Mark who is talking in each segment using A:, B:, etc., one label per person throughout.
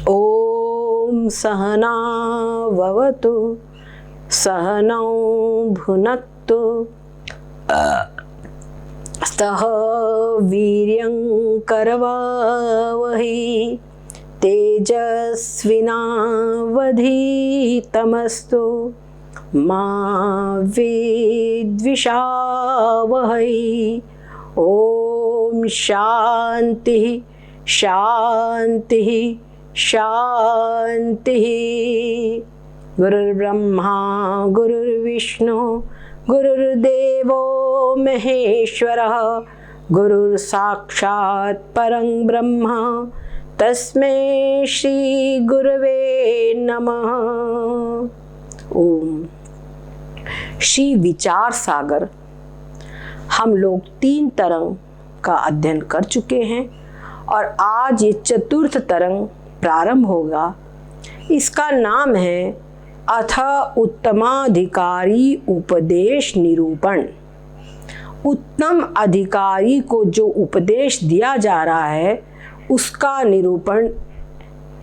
A: ॐ सहना भवतु सहनौ भुनक्तु सह वीर्यं करवावहै तेजस्विनावधीतमस्तु मा विद्विषावहै। ॐ शान्तिः शान्तिः शान्तिः। गुरुर्ब्रह्मा गुरुर्विष्णु गुरुर्देवो महेश्वरः गुरुर्साक्षात् परं ब्रह्म तस्मै श्री गुरवे नमः। ओम। श्री विचार सागर हम लोग 3 तरंग का अध्ययन कर चुके हैं और आज ये 4th तरंग प्रारंभ होगा। इसका नाम है अथ उत्तमाधिकारी उपदेश निरूपण। उत्तम अधिकारी को जो उपदेश दिया जा रहा है उसका निरूपण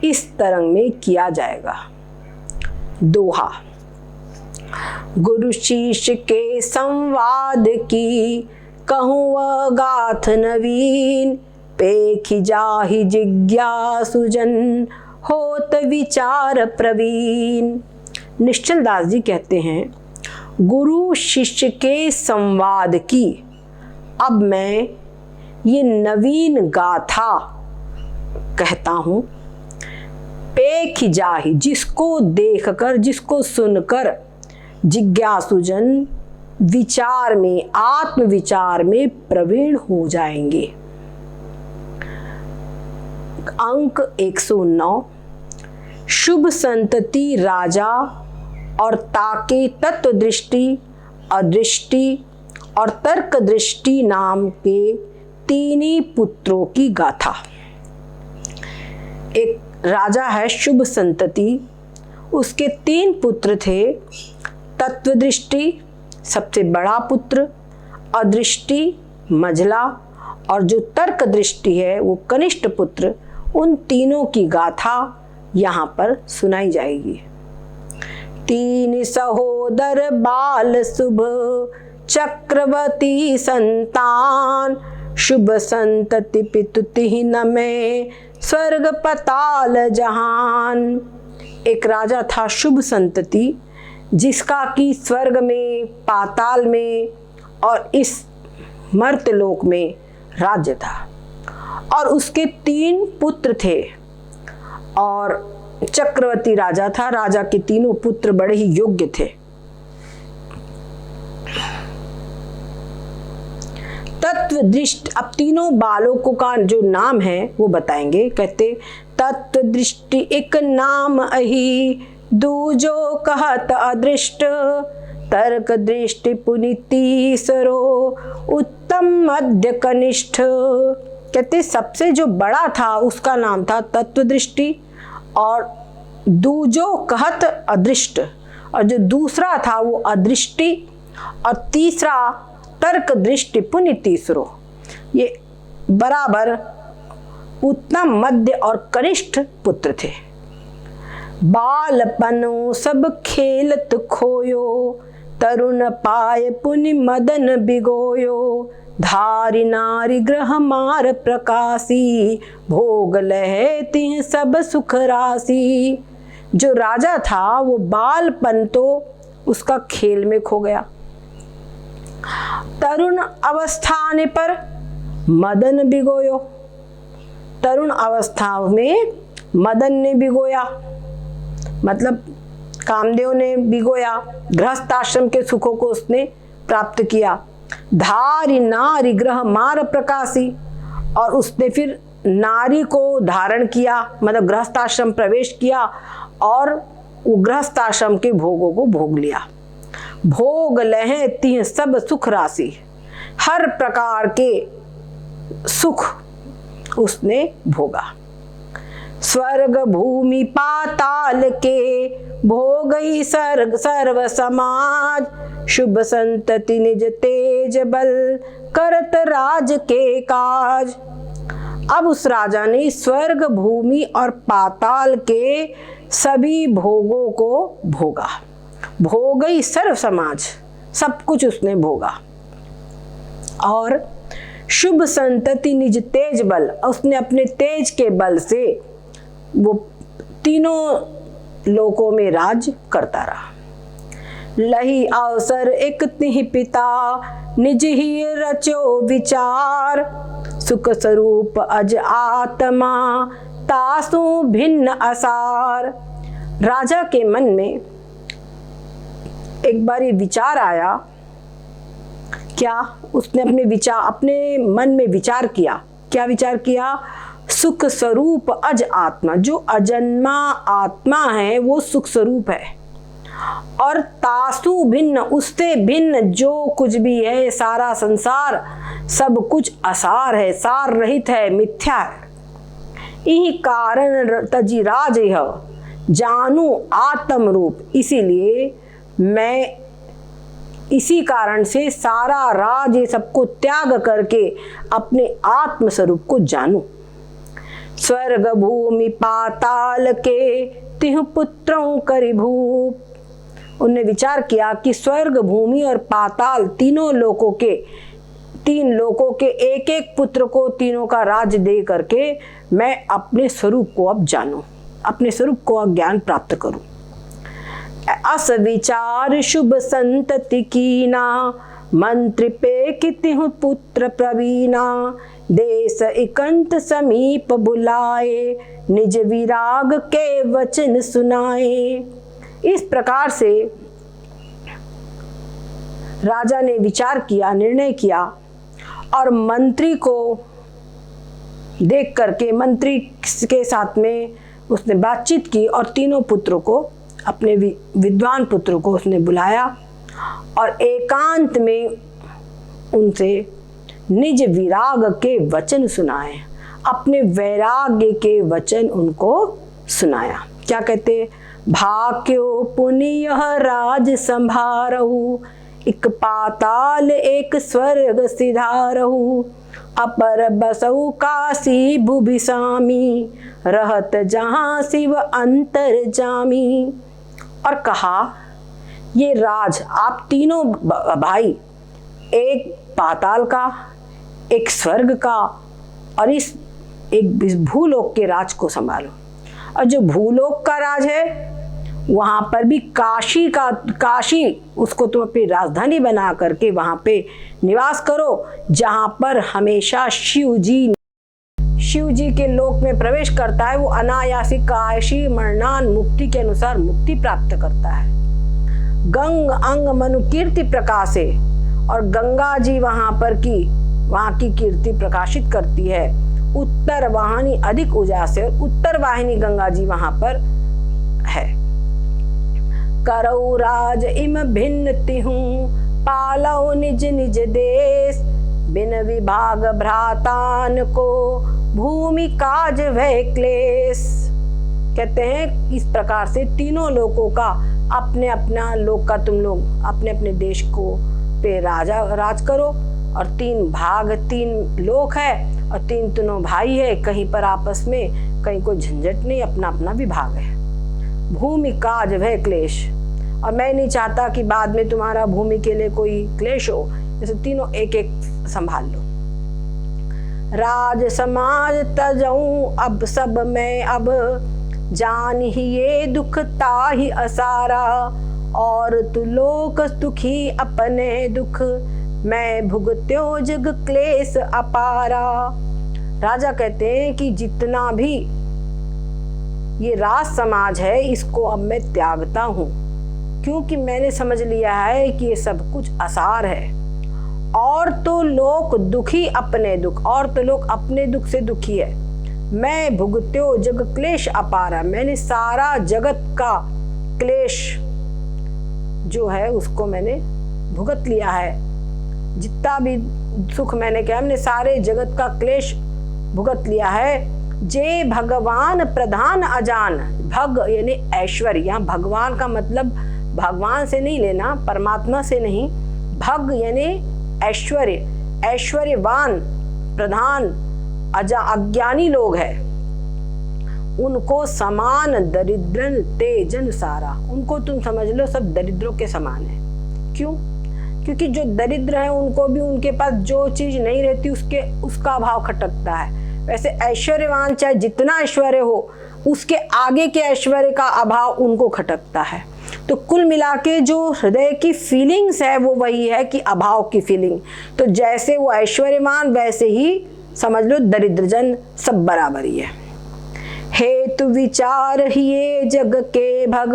A: इस तरंग में किया जाएगा। दोहा। गुरु शिष्य के संवाद की कहूँ वह गाथ नवीन, पेखि जाहि जिज्ञासुजन होत विचार प्रवीण। निश्चल दास जी कहते हैं, गुरु शिष्य के संवाद की अब मैं ये नवीन गाथा कहता हूँ। पेखि जाहि, जिसको देखकर जिसको सुनकर जिज्ञासुजन विचार में आत्मविचार में प्रवीण हो जाएंगे। अंक 109। शुभ संतति राजा और ताके तत्व दृष्टि अदृष्टि और तर्क दृष्टि नाम के 3 ही पुत्रों की गाथा। एक राजा है शुभ संतति, उसके 3 पुत्र थे। तत्व दृष्टि सबसे बड़ा पुत्र, अदृष्टि मझला और जो तर्क दृष्टि है वो कनिष्ठ पुत्र। उन तीनों की गाथा यहाँ पर सुनाई जाएगी। 3 सहोदर बाल शुभ चक्रवर्ती संतान, शुभ संतति पितु तिहिन में स्वर्ग पताल जहान। एक राजा था शुभ संतति, जिसका कि स्वर्ग में पाताल में और इस मर्त्यलोक में राज्य था और उसके 3 पुत्र थे और चक्रवर्ती राजा था। राजा के 3 पुत्र बड़े ही योग्य थे। तत्व दृष्टि, अब तीनों बालकों का जो नाम है वो बताएंगे। कहते तत्व दृष्टि एक नाम अहि, दूजो कहत अदृष्ट, तर्क दृष्टि पुनि सरो उत्तम मध्य कनिष्ठ। कहते सबसे जो बड़ा था उसका नाम था तत्व दृष्टि और दूजो कहत अदृष्ट, और जो दूसरा था वो अदृष्टि और तीसरा तर्क दृष्टि पुनि तीसरो। ये बराबर उत्तम मध्य और कनिष्ठ पुत्र थे। बालपनो सब खेलत खोयो, तरुण पाय पुनि मदन बिगोयो, धारी नारी ग्रह मार प्रकाशी, भोग लहे तिह सब सुख राशि। जो राजा था वो बालपन तो उसका खेल में खो गया, तरुण अवस्था आने पर मदन बिगोयो, तरुण अवस्था में मदन ने बिगोया, मतलब कामदेव ने बिगोया, गृहस्थ आश्रम के सुखों को उसने प्राप्त किया। धारी नारी ग्रह मार प्रकाशी, और उसने फिर नारी को धारण किया, मतलब गृहस्थ आश्रम प्रवेश किया और वो गृहस्थ आश्रम के भोगों को भोग लिया। भोग लहे तिह सब सुख राशि, हर प्रकार के सुख उसने भोगा। स्वर्ग भूमि पाताल के भोगई सर्ग सर्व समाज, शुभ संतति निज तेज बल करत राज के काज। अब उस राजा ने स्वर्ग, भूमि और पाताल के सभी भोगों को भोगा। भोगई सर्व समाज, सब कुछ उसने भोगा। और शुभ संतति निज तेज बल, उसने अपने तेज के बल से वो तीनों लोकों में राज करता रहा। लही अवसर एक तिहि पिता, निज ही रचो विचार, सुख स्वरूप अज आत्मा, तासु भिन्न असार। राजा के मन में एक बार ये विचार आया। क्या? उसने अपने मन में विचार किया। क्या विचार किया? सुख स्वरूप अज आत्मा, जो अजन्मा आत्मा है वो सुख स्वरूप है, और तासु भिन्न, उससे भिन्न जो कुछ भी है सारा संसार, सब कुछ असार है, सार रहित है, मिथ्या है। यही कारण तजी राज यह, जानू आत्म रूप, इसीलिए मैं इसी कारण से सारा राज ये सबको त्याग करके अपने आत्म स्वरूप को जानूं। स्वर्ग भूमि पाताल के तिहु पुत्रों करि भूप। उन्हें विचार किया कि स्वर्ग, भूमि और पाताल तीन लोकों के एक एक पुत्र को तीनों का राज दे करके मैं अपने स्वरूप को अब जानूं, अपने स्वरूप को ज्ञान प्राप्त करूं। अस विचार शुभ संतति कीना, मंत्र पे कितिहु पुत्र प्रवीणा, देश इकंत समीप बुलाए, निज विराग के वचन सुनाए। इस प्रकार से राजा ने विचार किया, निर्णय किया, और मंत्री को देख करके मंत्री के साथ में उसने बातचीत की और तीनों पुत्रों को, अपने विद्वान पुत्रों को उसने बुलाया और एकांत में उनसे निज विराग के वचन सुनाए, अपने वैराग्य के वचन उनको सुनाया। क्या कहते? भाक्यो पुण्य राज संभारहु, एक पाताल एक स्वर्ग सिधारहु, अपर बसहु काशी भुभिसामी, रहत जहाँ शिव अंतर जामी। और कहा, ये राज आप तीनों भाई, एक पाताल का, एक स्वर्ग का और इस एक भूलोक के राज को संभालो। और जो भूलोक का राज है वहां पर भी काशी उसको तुम अपनी राजधानी बना करके वहां पे निवास करो, जहां पर हमेशा शिव जी के लोक में प्रवेश करता है, वो अनायासी काशी मरणान मुक्ति के अनुसार मुक्ति प्राप्त करता है। गंग अंग मनु कीर्ति प्रकाशे, और गंगा जी वहां की कीर्ति प्रकाशित करती है। उत्तर वाहिनी अधिक उजासे, और उत्तर वाहिनी गंगा जी वहां पर है। करौ राज इम भिन्न तिहु, पालौ निज निज देश, बिन विभाग भ्रातान को, भूमि काज वह क्लेश। कहते हैं इस प्रकार से तीनों लोकों का, अपने अपना लोक का तुम लोग अपने अपने देश को पे राज करो, और तीन लोक है और तीनों भाई है, कहीं पर आपस में कहीं कोई झंझट नहीं, अपना अपना विभाग है। भूमि काज वह क्लेश, और मैं नहीं चाहता कि बाद में तुम्हारा भूमि के लिए कोई क्लेश हो, जैसे तीनों एक एक संभाल लो। राज समाज तजऊं अब सब मैं, अब जान ही ये दुख ताहि असारा, और तु लोक दुखी अपने दुख, मैं भुगत्यो जग क्लेश अपारा। राजा कहते हैं कि जितना भी ये राज समाज है इसको अब मैं त्यागता हूँ, क्योंकि मैंने समझ लिया है कि ये सब कुछ असार है। और तो लोक दुखी अपने दुख, और तो लोग अपने दुख से दुखी है। मैं भुगत्यो जग क्लेश अपारा, मैंने सारा जगत का क्लेश जो है उसको मैंने भुगत लिया है। जितना भी सुख मैंने किया, हमने सारे जगत का क्लेश भुगत लिया है। जे भगवान प्रधान अजान, भग यानी ऐश्वर्य, यहाँ भगवान का मतलब भगवान से नहीं लेना, परमात्मा से नहीं, भग यानी ऐश्वर्य, ऐश्वर्यवान प्रधान अज्ञानी लोग हैं उनको समान दरिद्रन तेजन सारा, उनको तुम समझ लो सब दरिद्रों के समान है। क्यों? क्योंकि जो दरिद्र है उनको भी उनके पास जो चीज नहीं रहती उसका अभाव खटकता है। वैसे ऐश्वर्यवान चाहे जितना ऐश्वर्य हो उसके आगे के ऐश्वर्य का अभाव उनको खटकता है। तो कुल मिला के जो हृदय की फीलिंग्स है वो वही है कि अभाव की फीलिंग। तो जैसे वो ऐश्वर्यवान वैसे ही समझ लो दरिद्रजन सब बराबर ही है। हेतु विचार हिये जग के भग,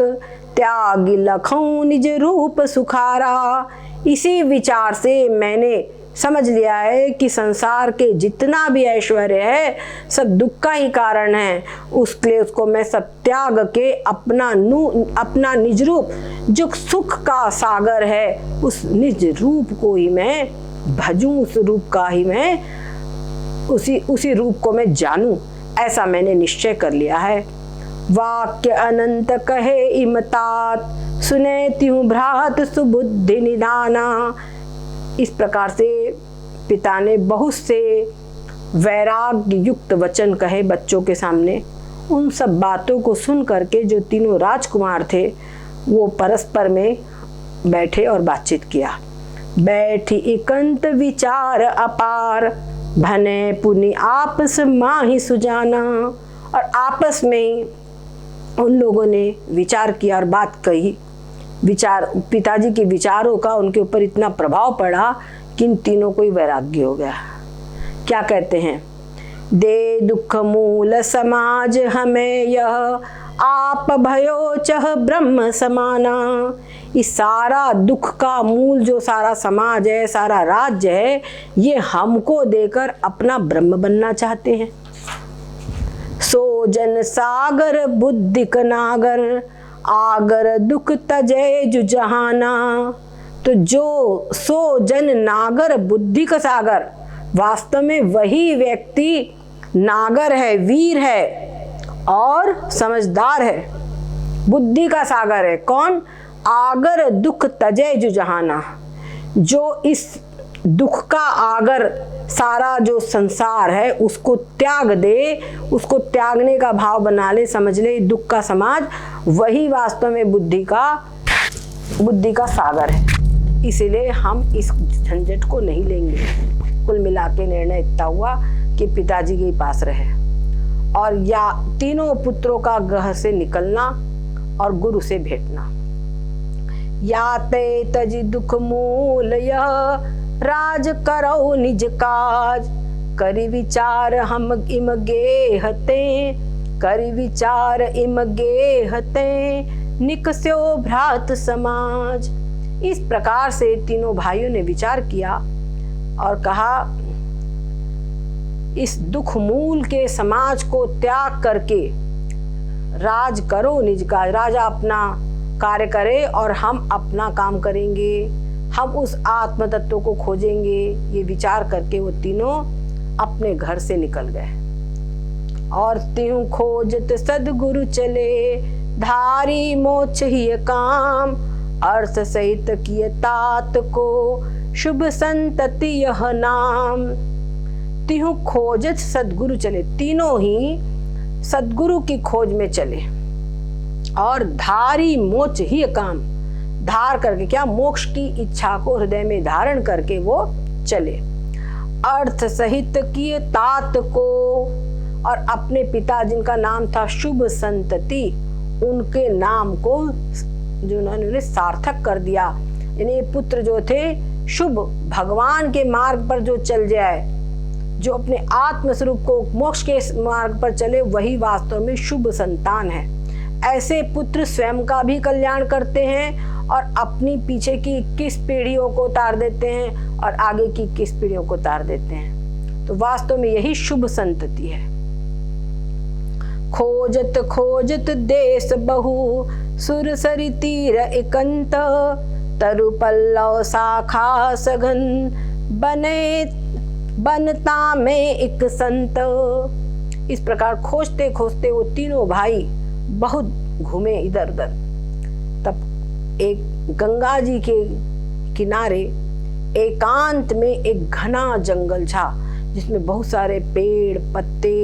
A: त्याग लखों निज रूप सुखारा। इसी विचार से मैंने समझ लिया है कि संसार के जितना भी ऐश्वर्य है सब दुख का ही कारण है। उसके लिए उसको मैं सब त्याग के अपना निज रूप जो सुख का सागर है उस निज रूप को ही मैं भजूं, उस रूप का ही मैं उसी रूप को मैं जानूं, ऐसा मैंने निश्चय कर लिया है। वाक्य अनंत कहे इमतात, सुने त्यों भ्रात सुबुद्धि निदाना। इस प्रकार से पिता ने बहुत से वैराग्य युक्त वचन कहे बच्चों के सामने। उन सब बातों को सुन करके जो तीनों राजकुमार थे वो परस्पर में बैठे और बातचीत किया। बैठी एकांत विचार अपार, भने पुनि आपस माही सुजाना। और आपस में उन लोगों ने विचार किया और बात कही। पिताजी के विचारों का उनके ऊपर इतना प्रभाव पड़ा कि इन तीनों को ही वैराग्य हो गया। क्या कहते हैं? दे दुख मूल समाज हमें यह, आप भयो चह ब्रह्म समाना। इस सारा दुख का मूल जो सारा समाज है, सारा राज्य है, ये हमको देकर अपना ब्रह्म बनना चाहते हैं। सो जन सागर बुद्धिक नागर, आगर दुख तजय जुजहाना। तो जो सो जन नागर बुद्धि का सागर, वास्तव में वही व्यक्ति नागर है, वीर है और समझदार है, बुद्धि का सागर है। कौन? आगर दुख तजय जुजहाना, जो इस दुख का आगर सारा जो संसार है उसको त्याग दे, उसको त्यागने का भाव बना ले, समझ ले दुख का समाज वही वास्तव में बुद्धि का सागर है। इसीलिए हम इस झंझट को नहीं लेंगे। कुल मिला के निर्णय इतना हुआ कि पिताजी के पास रहे और या तीनों पुत्रों का ग्रह से निकलना और गुरु से भेंटना। या ते तज दुख मूल यह, राज करो निज काज। करि विचार हम इम गेहते, करि विचार इम गेहते, निकस्यो भ्रात समाज। इस प्रकार से तीनों भाइयों ने विचार किया और कहा इस दुख मूल के समाज को त्याग करके राज करो निज काज। राजा अपना कार्य करे और हम अपना काम करेंगे, हम उस आत्म तत्व को खोजेंगे। ये विचार करके वो तीनों अपने घर से निकल गए और त्यों खोजत सदगुरु चले, धारी मोक्ष ही काम। अर्थ सहित किए तात को, शुभ संतति यह नाम। त्यों खोजत सदगुरु चले, तीनों ही सदगुरु की खोज में चले और धारी मोक्ष ही काम। धार करके क्या? मोक्ष की इच्छा को हृदय में धारण करके वो चले। अर्थ सहित किए तात को, और अपने पिता जिनका नाम था शुभ संतति, उनके नाम को जो उन्होंने सार्थक कर दिया। यानी पुत्र जो थे शुभ, भगवान के मार्ग पर जो चल जाए, जो अपने आत्म स्वरूप को मोक्ष के मार्ग पर चले, वही वास्तव में शुभ संतान है। ऐसे पुत्र स्वयं का भी कल्याण करते हैं और अपनी पीछे की 21 पीढ़ियों को तार देते हैं और आगे की 21 पीढ़ियों को तार देते हैं। तो वास्तव में यही शुभ संतति है। खोजत खोजत देश बहु, सुर सरि तीर एकांत, तरु पल्लव शाखा सघन, बनता में एक संत। इस प्रकार खोजते खोजते वो तीनों भाई बहुत घूमे इधर उधर। तब एक गंगा जी के किनारे एकांत में एक घना जंगल था, जिसमें बहुत सारे पेड़ पत्ते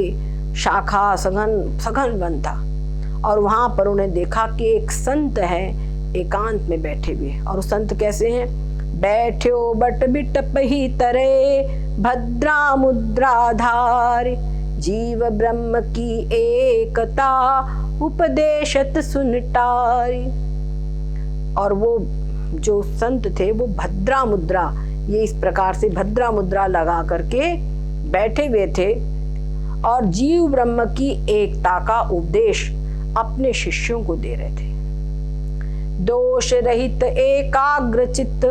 A: शाखा सघन वन था। और वहां पर उन्हें देखा कि एक संत है एकांत में बैठे हुए। और संत कैसे हैं? बैठ्यो बट बिटप ही तरे भद्रा मुद्राधार, जीव ब्रह्म की एकता उपदेशत सुनटारी। और वो जो संत थे वो भद्रा मुद्रा, ये इस प्रकार से भद्रा मुद्रा लगा करके बैठे हुए थे और जीव ब्रह्म की एकता का उपदेश अपने शिष्यों को दे रहे थे। दोष रहित एकाग्र चित्त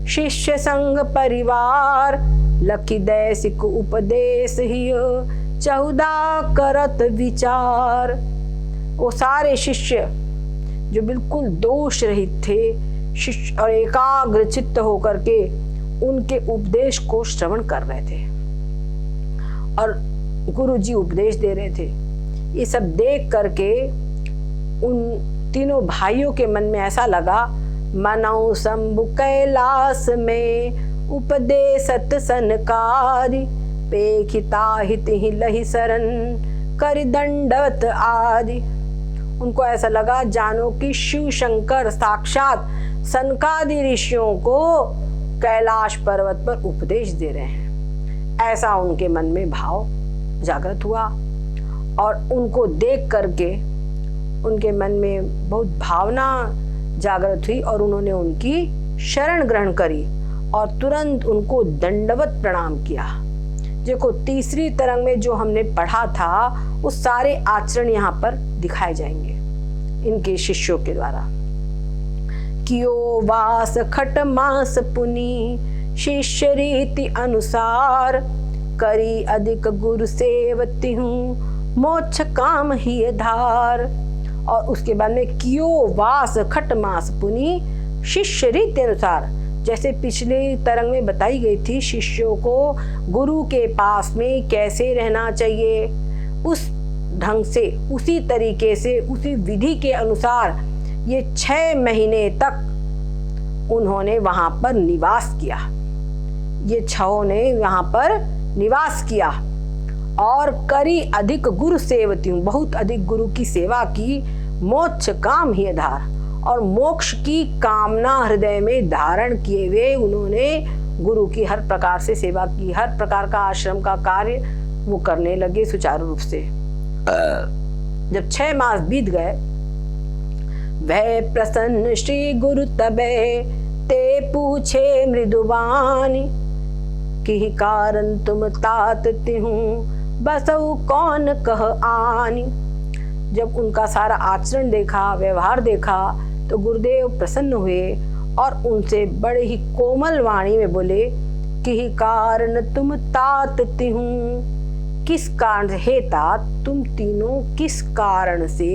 A: शिष्य संग परिवार, लखी दैसिक उपदेश ही 14 करत विचार। वो सारे शिष्य जो बिल्कुल दोष रहित थे, शिष्य और एकाग्र चित्त होकर के उनके उपदेश को श्रवण कर रहे थे और गुरु जी उपदेश दे रहे थे। ये सब देख करके उन तीनों भाइयों के मन में ऐसा लगा, मनौ शंभु कैलाश में उपदेशत सनकारी, पेखिता हित ही लहि शरण कर दंडवत आदि। उनको ऐसा लगा जानो कि शिव शंकर साक्षात सनकादि ऋषियों को कैलाश पर्वत पर उपदेश दे रहे हैं। ऐसा उनके मन में भाव जागृत हुआ और उनको देख करके उनके मन में बहुत भावना जागृत हुई और उन्होंने उनकी शरण ग्रहण करी और तुरंत उनको दंडवत प्रणाम किया। देखो तीसरी तरंग में जो हमने पढ़ा था वो सारे आचरण यहाँ पर दिखाए जाएंगे इनके शिष्यों के द्वारा। कियो वास खट मास पुनि शिष्य रीति अनुसार, करी अधिक गुरु सेवती हूँ मोक्ष काम ही धार। और उसके बाद में कियो वास खट मास पुनि शिष्य रीति अनुसार, जैसे पिछले तरंग में बताई गई थी शिष्यों को गुरु के पास में कैसे रहना चाहिए, उस ढंग से उसी तरीके से उसी विधि के अनुसार ये 6 महीने तक उन्होंने वहां पर निवास किया। ये 6 ने यहाँ पर निवास किया और करी अधिक गुरु सेवती हूँ, बहुत अधिक गुरु की सेवा की, मोक्ष काम ही आधार, और मोक्ष की कामना हृदय में धारण किए हुए उन्होंने गुरु की हर प्रकार से सेवा की, हर प्रकार का आश्रम का कार्य वो करने लगे सुचारू रूप से। जब 6 मास बीत गए, वह प्रसन्न श्री गुरु तबे ते पूछे मृदुवानी, कि कारण तुम तातती हूँ बसऊ कौन कह आनी। जब उनका सारा आचरण देखा, व्यवहार देखा, तो गुरुदेव प्रसन्न हुए और उनसे बड़े ही कोमल वाणी में बोले कि कारण तुम तातती हूँ, किस कारण, हे तात तुम तीनों किस कारण से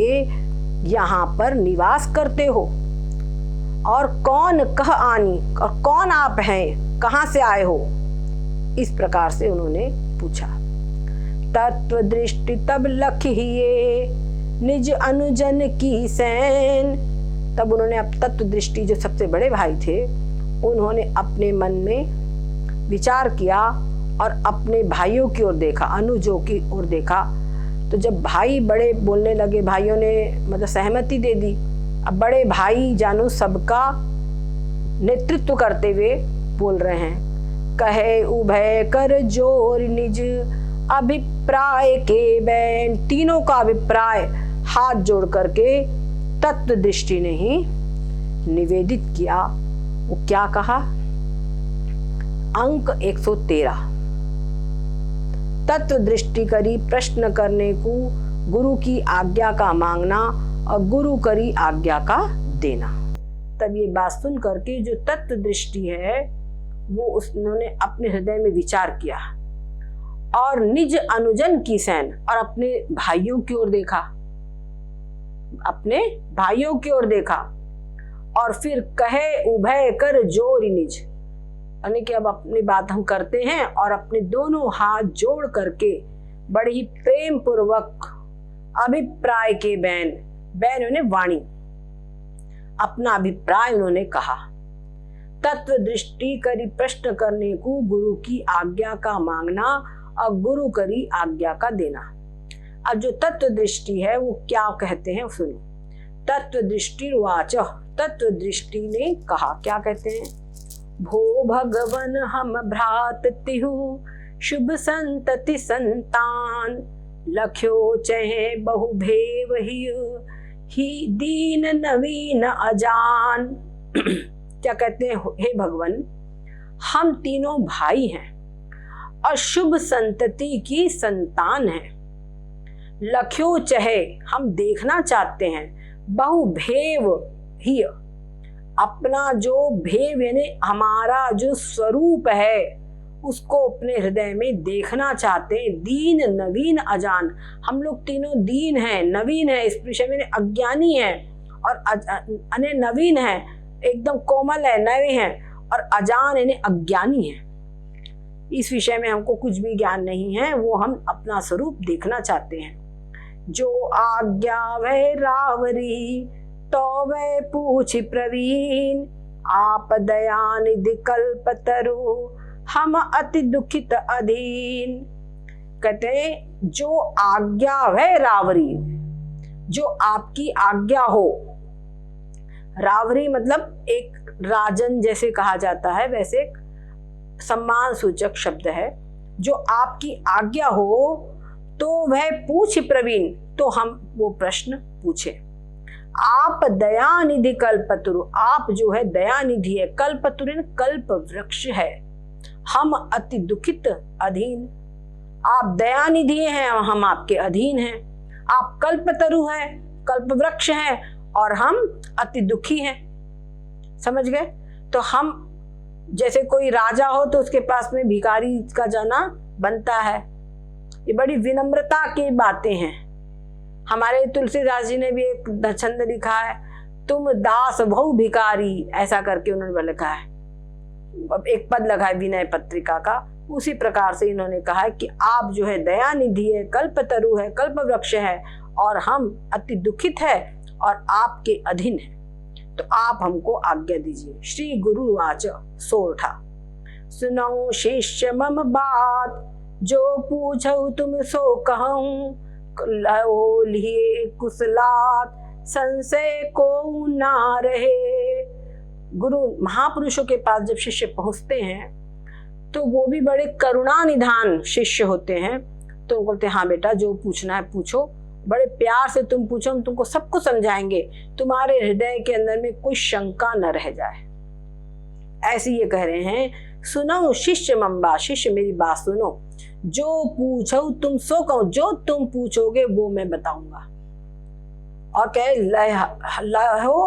A: यहाँ पर निवास करते हो, और कौन कह आनी, और कौन आप हैं, कहाँ से आए हो, इस प्रकार से उन्होंने पूछा। तत्व दृष्टि तब लखिए निज अनुजन की सैन। तब उन्होंने अब तत्व दृष्टि, जो सबसे बड़े भाई थे, उन्होंने अपने मन में विचार किया और अपने भाइयों की ओर देखा, अनुजों की ओर देखा। तो जब भाई बड़े बोलने लगे, भाइयों ने मतलब सहमति दे दी। अब बड़े भाई जानो सबका नेतृत्व करते हुए बोल रहे हैं। कहे उभय कर जोर निज अभिप्राय के बैन। तीनों का अभिप्राय हाथ जोड़ करके तत्व दृष्टि ने ही निवेदित किया। वो क्या कहा? अंक 113। तत्व दृष्टि करी प्रश्न करने को गुरु की आज्ञा का मांगना और गुरु करी आज्ञा का देना। तब ये बात सुन करके जो तत्व दृष्टि है वो उन्होंने अपने हृदय में विचार किया और निज अनुजन की सैन, और अपने भाइयों की ओर देखा, अपने भाइयों की ओर देखा और फिर कहे उभय कर जोर निज, यानी कि अब अपनी बात हम करते हैं और अपने दोनों हाथ जोड़ करके बड़े ही प्रेम पूर्वक अभिप्राय के बैन उन्होंने वाणी, अपना अभिप्राय उन्होंने कहा। तत्व दृष्टि करी प्रश्न करने को गुरु की आज्ञा का मांगना और गुरु करी आज्ञा का देना। अब जो तत्व दृष्टि है वो क्या कहते हैं सुनो। तत्व दृष्टि वाच, तत्व दृष्टि ने कहा, क्या कहते हैं, भो भगवन हम भ्रात तिहु शुभ संतति संतान, लख्यो चहे बहु भेव ही दीन नवीन अजान। क्या कहते हैं, हे भगवान हम तीनों भाई हैं और शुभ संतति की संतान हैं। लख्यो चहे हम देखना चाहते हैं, बहु भेव ही अपना जो भेव यानी हमारा जो स्वरूप है उसको अपने हृदय में देखना चाहते हैं। दीन नवीन अजान, हम लोग तीनों दीन हैं, नवीन है, इस विषय में अज्ञानी है, और अने नवीन है, एकदम कोमल है, नए हैं, और अजान यानी अज्ञानी है। इस विषय में हमको कुछ भी ज्ञान नहीं है, वो हम अपना स्वरूप देखना चाहते हैं। जो आज्ञा वह रावरी तो वह पूछ प्रवीण, आप दयानिधि कल्पतरु हम अति दुखित अधीन। कहते जो आज्ञा वह रावरी, जो आपकी आज्ञा हो। रावरी मतलब एक राजन जैसे कहा जाता है, वैसे सम्मान सूचक शब्द है। जो आपकी आज्ञा हो तो वह पूछ प्रवीण, तो हम वो प्रश्न पूछे। आप दयानिधि कल्पतरु, आप जो है दयानिधि है, कल्पतरु कल्प वृक्ष है। हम अति दुखित अधीन, आप दयानिधि हैं, हम आपके अधीन हैं। आप कल्पतरु हैं, कल्प वृक्ष हैं, और हम अति दुखी हैं। समझ गए? तो हम जैसे कोई राजा हो तो उसके पास में भिखारी का जाना बनता है। ये बड़ी विनम्रता की बातें हैं। हमारे तुलसीदास जी ने भी एक छंद लिखा है, तुम दास बहु भिखारी, ऐसा करके उन्होंने लिखा है। एक पद लगा है विनय पत्रिका का। उसी प्रकार से इन्होंने कहा है कि आप जो है दयानिधि है, कल्पतरु है, कल्प वृक्ष है, और हम अति दुखित है और आपके अधीन है, तो आप हमको आज्ञा दीजिए। श्री गुरु वाच सोरठा, सुनो शिष्य मम बात, जो पूछो तुम सो कहूं, लिए कुशलात संशय को ना रहे। गुरु महापुरुषों के पास जब शिष्य पहुंचते हैं तो वो भी बड़े करुणा निधान शिष्य होते हैं। तो बोलते हैं हाँ बेटा जो पूछना है पूछो, बड़े प्यार से तुम पूछो, हम तुमको सब कुछ समझाएंगे, तुम्हारे हृदय के अंदर में कोई शंका न रह जाए। ऐसे ये कह रहे हैं, सुनो शिष्य मम्बा, शिष्य मेरी बात सुनो, जो पूछो तुम सो कहो, जो तुम पूछोगे वो मैं बताऊंगा। और कहे लहो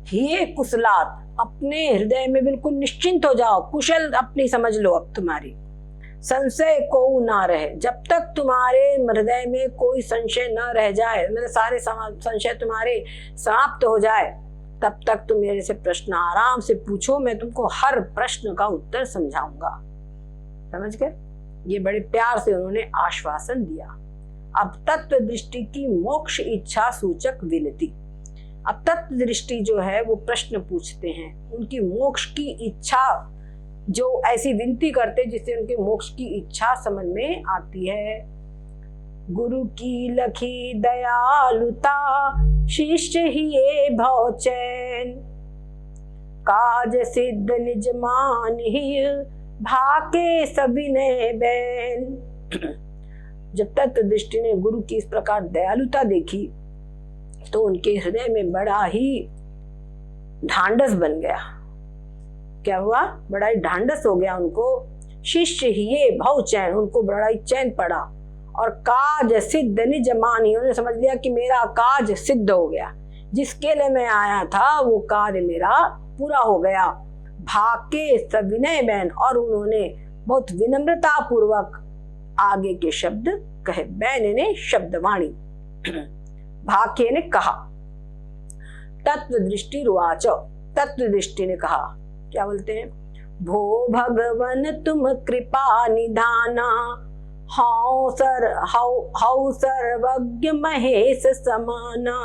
A: ही कुशलात, अपने हृदय में बिल्कुल निश्चिंत हो जाओ, कुशल अपनी समझ लो अब तुम्हारी, संशय को ना रहे। जब तक तुम्हारे हृदय में कोई संशय न रह जाए, मेरे सारे संशय तुम्हारे समाप्त हो जाए, तब तक तुम मेरे से प्रश्न आराम से पूछो, मैं तुमको हर प्रश्न का उत्तर समझाऊंगा। समझ गए? ये बड़े प्यार से उन्होंने आश्वासन दिया। अब तत्व दृष्टि की मोक्ष इच्छा सूचक विनती। अब तत्व दृष्टि जो है वो प्रश्न पूछते हैं, उनकी मोक्ष की इच्छा, जो ऐसी विनती करते जिससे उनके मोक्ष की इच्छा समझ में आती है। गुरु की लखी दयालुता, शिष्य ही ये भव चैन, काज सिद्ध निज मान ही, भाके सविनय बैन। जब तत्व दृष्टि ने गुरु की इस प्रकार दयालुता देखी तो उनके हृदय में बड़ा ही ढांढस बन गया। क्या हुआ? बड़ा ही ढांढस हो गया उनको। शिष्य ही ये भव चैन, उनको बड़ा ही चैन पड़ा। और काज सिद्ध निज मानी, उन्होंने समझ लिया कि मेरा काज सिद्ध हो गया, जिसके लिए मैं आया था वो कार्य मेरा पूरा हो गया। भाके सविनय बैन, और उन्होंने बहुत विनम्रता पूर्वक आगे के शब्द कहे। बैन ने शब्दवाणी, भाके ने कहा। तत्व दृष्टि रुवाच, तत्व दृष्टि ने कहा, क्या बोलते हैं, भो भगवन तुम कृपा निधाना, हौ सर्वज्ञ महेश समाना,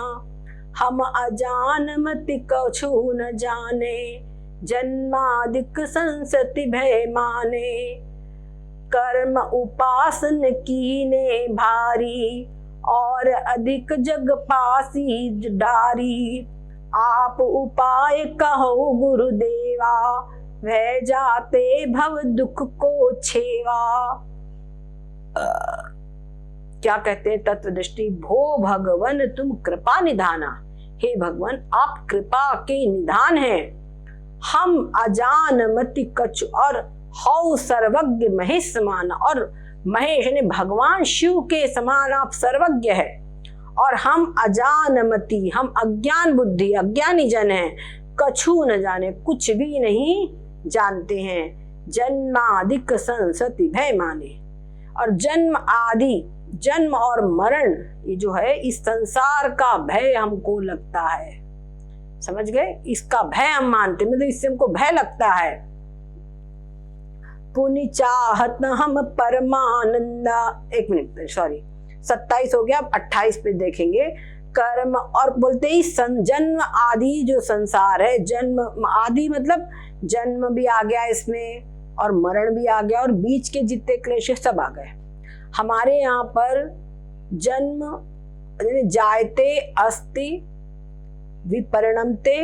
A: हम अजान मति कछु न जाने, जन्मादिक संसति भय माने, कर्म उपासन कीने भारी, और अधिक जग पासी डारी। आप उपाय कहो गुरुदेवा, वह जाते भव दुख को छेवा। क्या कहते हैं तत्वदृष्टि, भो भगवन तुम कृपा निधाना, हे भगवान आप कृपा के निधान हैं। हम अजान मति कछु, और हौ सर्वज्ञ महेश समान, और महेश ने भगवान शिव के समान आप सर्वज्ञ है। और हम अजानमति, हम अज्ञान बुद्धि अज्ञानी जन हैं, कछु न जाने, कुछ भी नहीं जानते हैं। जन्मादिक संसति भय माने, और जन्म आदि, जन्म और मरण ये जो है इस संसार का भय हमको लगता है। समझ गए, इसका भय हम मानते, मतलब इससे हमको भय लगता है। पुनि चाहत हम परमानंदा, एक मिनट सॉरी 27 हो गया, अब 28 पे देखेंगे। कर्म, और बोलते ही जन्म आदि जो संसार है, जन्म आदि मतलब जन्म भी आ गया इसमें, और मरण भी आ गया, और बीच के जितने क्लेश सब आ गए। हमारे यहाँ पर जन्म जायते अस्ति विपरिणमते,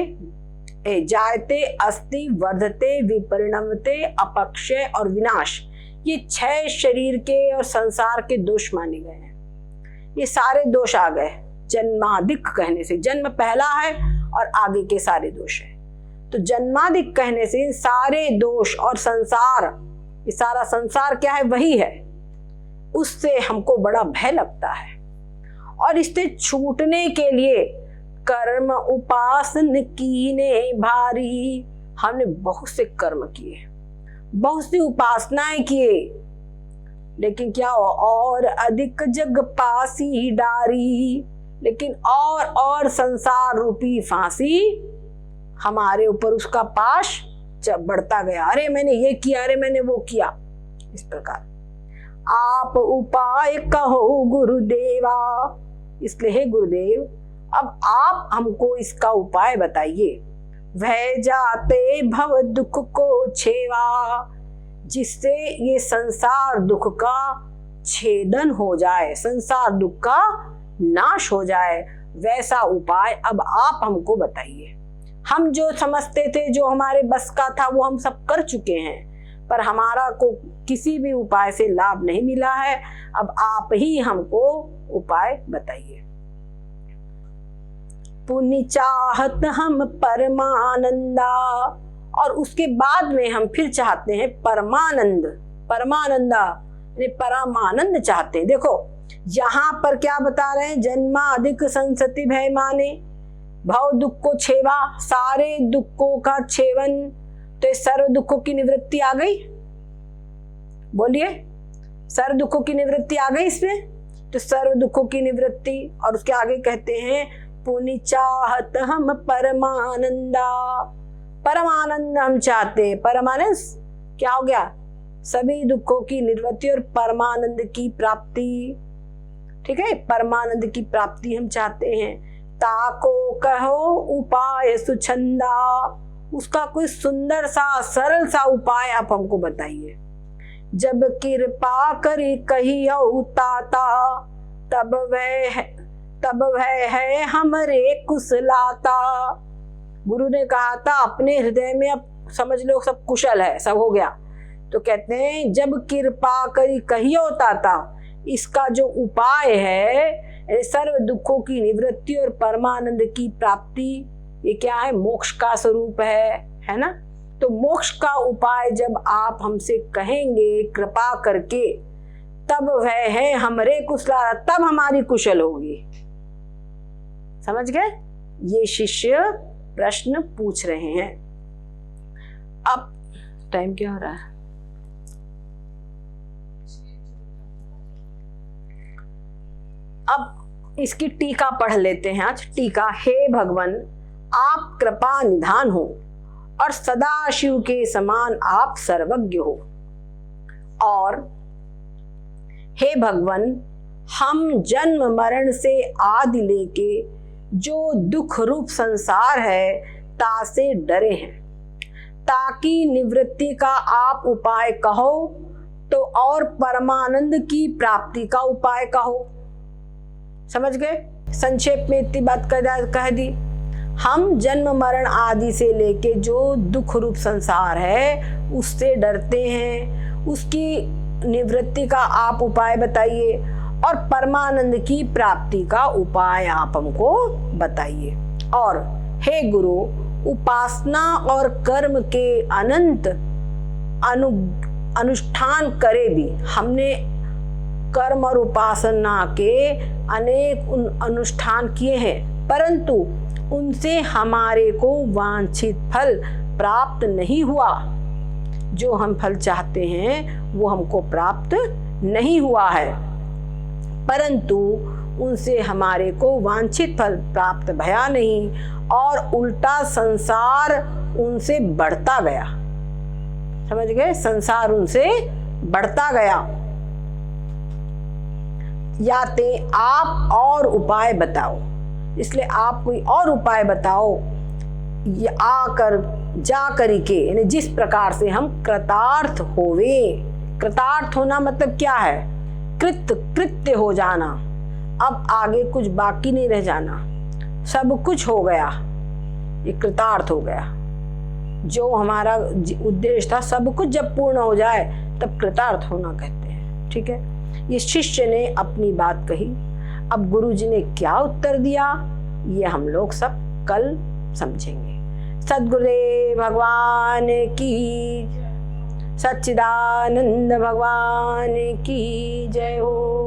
A: जायते अस्ति वर्धते विपरिणमते अपक्षय और विनाश, ये 6 शरीर के और संसार के दोष माने गए हैं। ये सारे दोष आ गए जन्मादिक कहने से, जन्म पहला है और आगे के सारे दोष है। तो जन्मादिक कहने से सारे दोष और संसार, ये सारा संसार क्या है, वही है, उससे हमको बड़ा भय लगता है। और इससे छूटने के लिए कर्म उपासन कीने भारी, हमने बहुत से कर्म किए, बहुत सी उपासनाएं किए, लेकिन क्या हो, और अधिक जग पासी डारी, लेकिन और संसार रूपी फांसी हमारे ऊपर उसका पाश बढ़ता गया। अरे मैंने ये किया, अरे मैंने वो किया, इस प्रकार। आप उपाय कहो गुरुदेवा, इसलिए हे गुरुदेव अब आप हमको इसका उपाय बताइए। वह जाते भव दुख को छेवा, जिससे ये संसार दुख का छेदन हो जाए, संसार दुख का नाश हो जाए, वैसा उपाय अब आप हमको बताइए। हम जो समझते थे, जो हमारे बस का था, वो हम सब कर चुके हैं, पर हमारा को किसी भी उपाय से लाभ नहीं मिला है। अब आप ही हमको उपाय बताइए। पुण्य चाहत हम परमानंदा, और उसके बाद में हम फिर चाहते हैं परमानंद, परमानंदा परमानंद चाहते हैं। देखो यहाँ पर क्या बता रहे हैं, जन्मादिक संसति भय माने, भव दुख को छेवा, सारे दुखों का छेवन, तो सर्व दुखों की निवृत्ति आ गई। बोलिए, सर्व दुखों की निवृत्ति आ गई इसमें, तो सर्व दुखों की निवृत्ति। और उसके आगे कहते हैं पुनि चाहत हम परमानंदा, परमानंद हम चाहते हैं। परमानंद क्या हो गया, सभी दुखों की निवृत्ति और परमानंद की प्राप्ति। ठीक है, परमानंद की प्राप्ति हम चाहते हैं। ताको कहो उपाय सुछंदा, उसका कोई सुंदर सा सरल सा उपाय आप हमको बताइए। जब कृपा करी कही ताता, तब वह है हमरे कुशलाता। गुरु ने कहा था अपने हृदय में, अब समझ लो सब कुशल है, सब हो गया। तो कहते हैं जब कृपा करी कहियो ताता, इसका जो उपाय है सर्व दुखों की निवृत्ति और परमानंद की प्राप्ति, ये क्या है, मोक्ष का स्वरूप है ना। तो मोक्ष का उपाय जब आप हमसे कहेंगे कृपा करके, तब वह है हमरे कुशला, तब हमारी कुशल होगी। समझ गए, ये शिष्य प्रश्न पूछ रहे हैं। अब टाइम क्या हो रहा है, अब इसकी टीका पढ़ लेते हैं आज। टीका, हे भगवान आप कृपा निधान हो और सदा शिव के समान आप सर्वज्ञ हो। और हे भगवान हम जन्म मरण से आदि लेके जो दुख रूप संसार है तासे डरे हैं, ताकि निवृत्ति का आप उपाय कहो तो और परमानंद की प्राप्ति का उपाय कहो। समझ गए? संक्षेप में इतनी बात कह दी। हम जन्म मरण आदि से लेके जो दुख रूप संसार है उससे डरते हैं, उसकी निवृत्ति का आप उपाय बताइए और परमानंद की प्राप्ति का उपाय आप हमको बताइए। और हे गुरु, उपासना और कर्म के अनंत अनुष्ठान करे भी, हमने कर्म और उपासना के अनेक अनुष्ठान किए हैं, परंतु उनसे हमारे को वांछित फल प्राप्त नहीं हुआ। जो हम फल चाहते हैं वो हमको प्राप्त नहीं हुआ है, परंतु उनसे हमारे को वांछित फल प्राप्त भया नहीं और उल्टा संसार उनसे बढ़ता गया। समझ गए? संसार उनसे बढ़ता गया। या ते आप और उपाय बताओ, इसलिए आप कोई और उपाय बताओ, ये आकर जा करी के, यानी जिस प्रकार से हम कृतार्थ होवे। कृतार्थ होना मतलब क्या है? कृत्य हो जाना। अब आगे कुछ बाकी नहीं रह जाना, सब कुछ हो गया, ये कृतार्थ हो गया। जो हमारा उद्देश्य था सब कुछ जब पूर्ण हो जाए तब कृतार्थ होना कहते हैं। ठीक है? ये शिष्य ने अपनी बात कही। अब गुरु जी ने क्या उत्तर दिया ये हम लोग सब कल समझेंगे। सद्गुरुदेव भगवान की, सच्चिदानंद भगवान की जय हो।